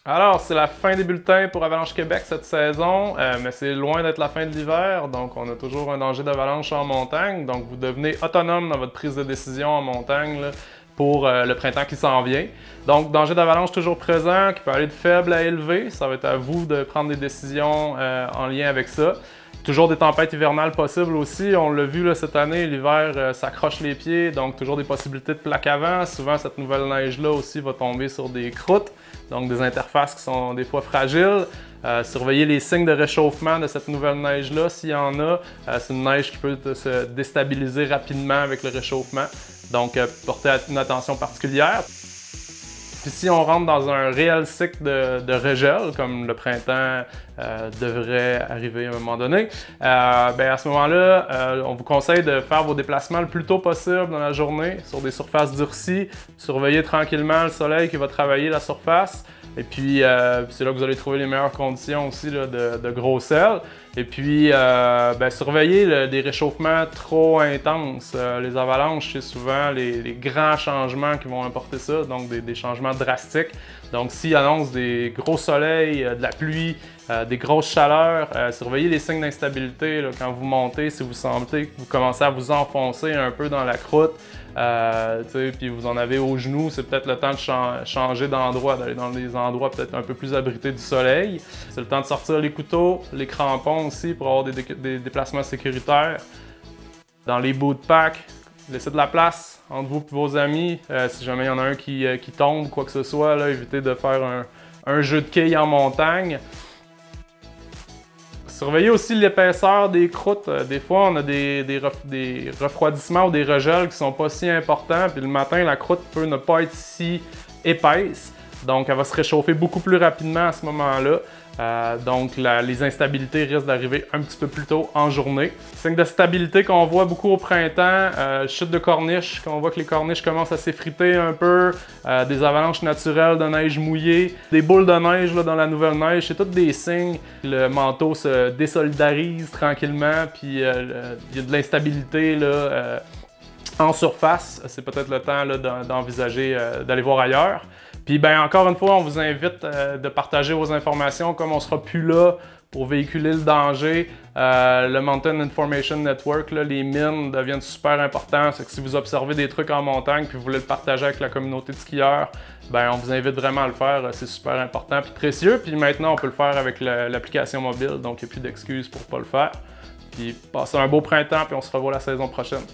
Alors, c'est la fin des bulletins pour Avalanche Québec cette saison, mais c'est loin d'être la fin de l'hiver, donc on a toujours un danger d'avalanche en montagne, donc vous devenez autonome dans votre prise de décision en montagne là, pour le printemps qui s'en vient. Donc, danger d'avalanche toujours présent, qui peut aller de faible à élevé, ça va être à vous de prendre des décisions en lien avec ça. Toujours des tempêtes hivernales possibles aussi. On l'a vu là, cette année, l'hiver s'accroche les pieds, donc toujours des possibilités de plaques avant. Souvent, cette nouvelle neige-là aussi va tomber sur des croûtes, donc des interfaces qui sont des fois fragiles. Surveillez les signes de réchauffement de cette nouvelle neige-là. S'il y en a, c'est une neige qui peut se déstabiliser rapidement avec le réchauffement. Donc, portez une attention particulière. Puis si on rentre dans un réel cycle de regel, comme le printemps devrait arriver à un moment donné, ben à ce moment-là, on vous conseille de faire vos déplacements le plus tôt possible dans la journée sur des surfaces durcies. Surveillez tranquillement le soleil qui va travailler la surface. Et puis, c'est là que vous allez trouver les meilleures conditions aussi là, de gros sel. Et puis, ben, surveillez des réchauffements trop intenses. Les avalanches, c'est souvent les grands changements qui vont apporter ça, donc des changements drastiques. Donc, s'ils annoncent des gros soleils, de la pluie, des grosses chaleurs, surveillez les signes d'instabilité quand vous montez, si vous sentez que vous commencez à vous enfoncer un peu dans la croûte, puis vous en avez aux genoux, c'est peut-être le temps de changer d'endroit, d'aller dans des endroits peut-être un peu plus abrités du soleil. C'est le temps de sortir les couteaux, les crampons aussi pour avoir des déplacements sécuritaires. Dans les bouts de pack, laissez de la place entre vous et vos amis. Si jamais il y en a un qui tombe, quoi que ce soit, là, évitez de faire un jeu de quilles en montagne. Surveillez aussi l'épaisseur des croûtes. Des fois, on a des refroidissements ou des regels qui ne sont pas si importants. Puis le matin, la croûte peut ne pas être si épaisse. Donc, elle va se réchauffer beaucoup plus rapidement à ce moment-là. Donc, les instabilités risquent d'arriver un petit peu plus tôt en journée. Signe de stabilité qu'on voit beaucoup au printemps, chute de corniches, quand on voit que les corniches commencent à s'effriter un peu, des avalanches naturelles de neige mouillée, des boules de neige là, dans la nouvelle neige, c'est tous des signes. Le manteau se désolidarise tranquillement, puis il y a de l'instabilité en surface. C'est peut-être le temps d'envisager d'aller voir ailleurs. Puis ben encore une fois, on vous invite de partager vos informations comme on sera plus là pour véhiculer le danger. Le Mountain Information Network, là, les mines deviennent super importants. C'est que si vous observez des trucs en montagne puis vous voulez le partager avec la communauté de skieurs, ben on vous invite vraiment à le faire. C'est super important puis précieux. Puis maintenant, on peut le faire avec l'application mobile, donc il n'y a plus d'excuses pour ne pas le faire. Puis passez un beau printemps puis on se revoit la saison prochaine.